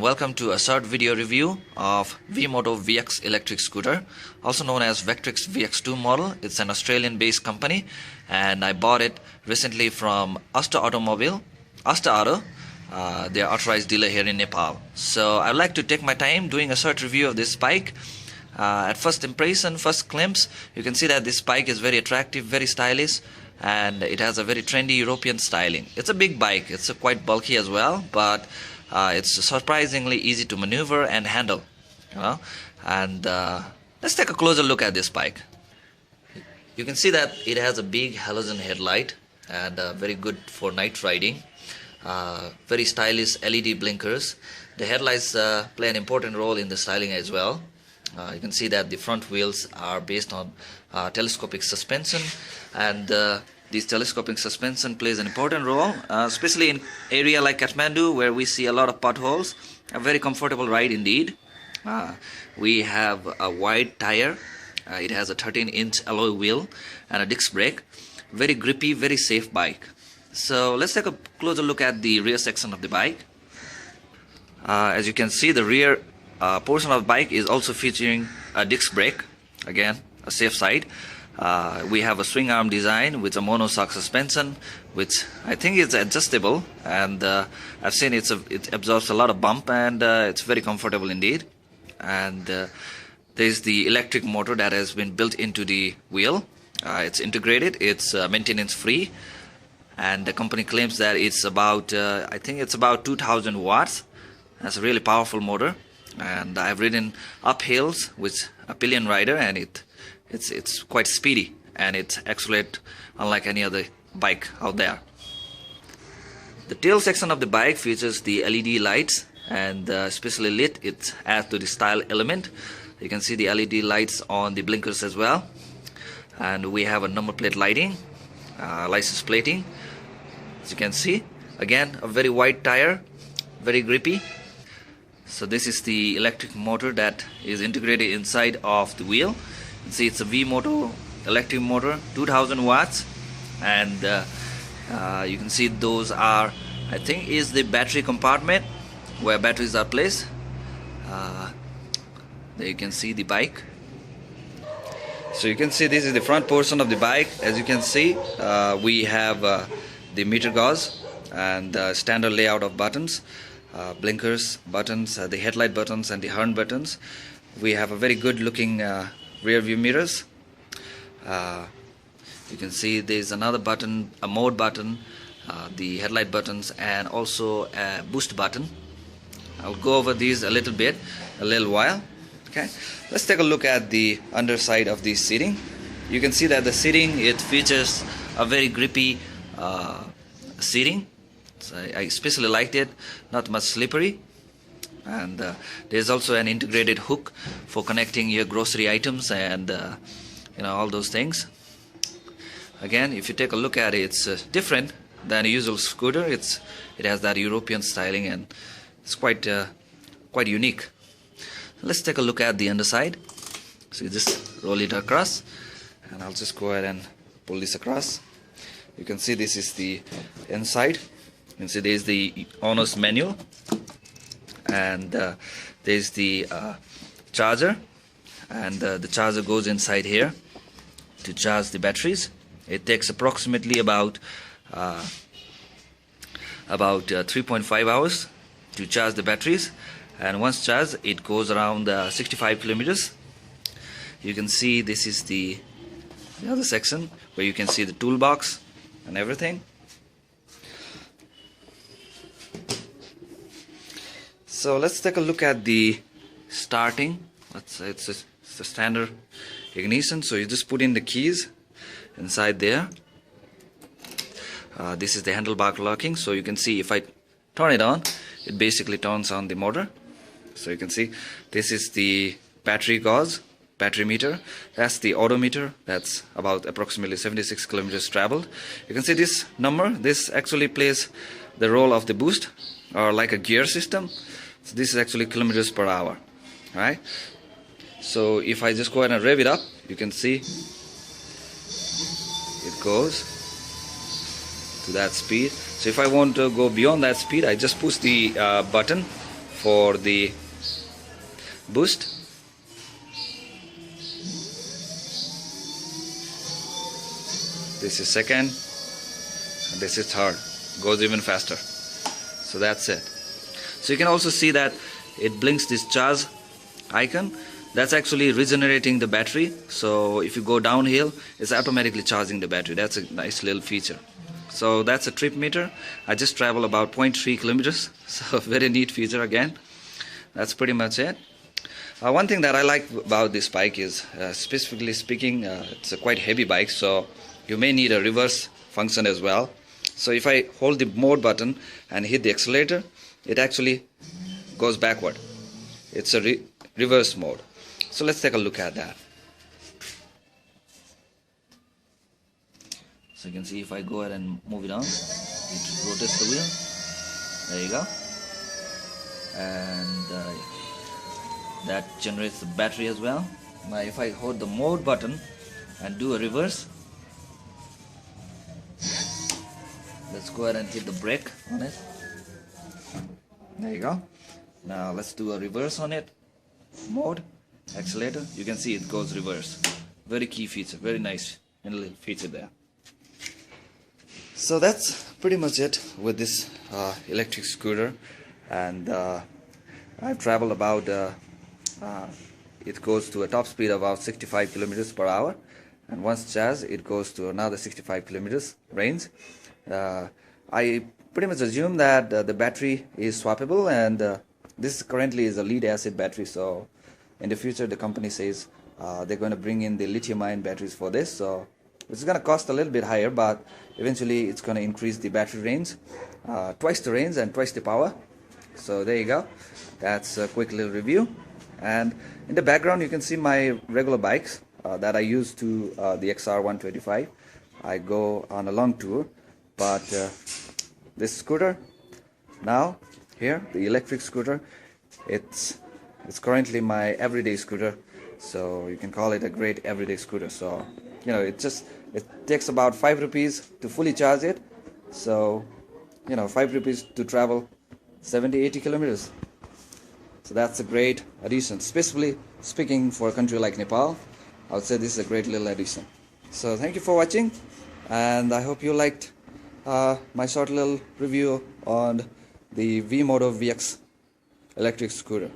Welcome to a short video review of Vmoto VX electric scooter, also known as Vectrix VX2 model. It's an Australian based company and I bought it recently from Asta Auto, their authorized dealer here in Nepal. So I'd like to take my time doing a short review of this bike. At first impression, first glimpse, you can see that this bike is very attractive, very stylish, and it has a very trendy European styling. It's a big bike, it's quite bulky as well, but it's surprisingly easy to maneuver and handle, and let's take a closer look at this bike. You can see that it has a big halogen headlight and very good for night riding. Very stylish LED blinkers. The headlights play an important role in the styling as well. You can see that the front wheels are based on telescopic suspension, and this telescopic suspension plays an important role, especially in area like Kathmandu, where we see a lot of potholes. A very comfortable ride indeed. We have a wide tire. It has a 13-inch alloy wheel and a disc brake. Very grippy, very safe bike. So let's take a closer look at the rear section of the bike. As you can see, the rear portion of the bike is also featuring a disc brake. Again, a safe side. We have a swing arm design with a monoshock suspension, which I think is adjustable, and I've seen it absorbs a lot of bump, and it's very comfortable indeed. And there's the electric motor that has been built into the wheel. It's integrated, it's maintenance free, and the company claims that it's about I think it's about 2000 watts. That's a really powerful motor, and I've ridden up hills with a pillion rider, and it's quite speedy, and it accelerates unlike any other bike out there. The tail section of the bike features the LED lights, and especially lit, it adds to the style element. You can see the LED lights on the blinkers as well, and we have a number plate lighting, license plating. As you can see, again, a very wide tire, very grippy. So this is the electric motor that is integrated inside of the wheel. You see, it's a Vmoto electric motor, 2000 watts, and you can see those are, I think, is the battery compartment where batteries are placed. There you can see the bike. So you can see this is the front portion of the bike. As you can see, we have the meter gauge and standard layout of buttons, blinkers buttons, the headlight buttons, and the horn buttons. We have a very good looking rear view mirrors. You can see there's another button, a mode button, the headlight buttons, and also a boost button. I'll go over these a little while. Okay, let's take a look at the underside of the seating. You can see that the seating, it features a very grippy seating. So I especially liked it, not much slippery. And there's also an integrated hook for connecting your grocery items and all those things. Again, if you take a look at it, it's different than a usual scooter. It has that European styling, and it's quite unique. Let's take a look at the underside. So you just roll it across, and I'll just go ahead and pull this across. You can see this is the inside. You can see there's the owner's manual, and there's the charger, and the charger goes inside here to charge the batteries. It takes approximately about 3.5 hours to charge the batteries, and once charged, it goes around 65 kilometers. You can see this is the other section where you can see the toolbox and everything. So let's take a look at the starting. Let's say it's a standard ignition. So you just put in the keys inside there. This is the handlebar locking. So you can see if I turn it on, it basically turns on the motor. So you can see this is the battery gauge, battery meter. That's the odometer. That's about approximately 76 kilometers traveled. You can see this number. This actually plays the role of the boost, or like a gear system. So this is actually kilometers per hour, right? So if I just go ahead and rev it up, you can see it goes to that speed. So if I want to go beyond that speed, I just push the button for the boost. This is second, and this is third. Goes even faster. So that's it. So you can also see that it blinks this charge icon. That's actually regenerating the battery. So if you go downhill, it's automatically charging the battery. That's a nice little feature. So that's a trip meter. I just travel about 0.3 kilometers. So very neat feature again. That's pretty much it. One thing that I like about this bike is, specifically speaking, it's a quite heavy bike, so you may need a reverse function as well. So if I hold the mode button and hit the accelerator, it actually goes backward. It's a reverse mode. So let's take a look at that. So you can see if I go ahead and move it on, it rotates the wheel. There you go. And that generates the battery as well. Now if I hold the mode button and do a reverse, let's go ahead and hit the brake on it. There you go. Now let's do a reverse on it. Mode, accelerator. You can see it goes reverse. Very key feature, very nice little feature there. So that's pretty much it with this electric scooter. And I've traveled about, it goes to a top speed of about 65 kilometers per hour. And once charged, it goes to another 65 kilometers range. I pretty much assume that the battery is swappable, and this currently is a lead acid battery, so in the future the company says they're going to bring in the lithium-ion batteries for this, so it's going to cost a little bit higher, but eventually it's going to increase the battery range, twice the range and twice the power. So there you go. That's a quick little review. And in the background you can see my regular bikes that I use to the XR125. I go on a long tour. But this scooter now here, the electric scooter, it's currently my everyday scooter, so you can call it a great everyday scooter. So you know, it takes about 5 rupees to fully charge it, so you know, 5 rupees to travel 70-80 kilometers. So that's a great addition, especially speaking for a country like Nepal. I would say this is a great little addition. So thank you for watching, and I hope you liked my short little review on the Vmoto VX electric scooter.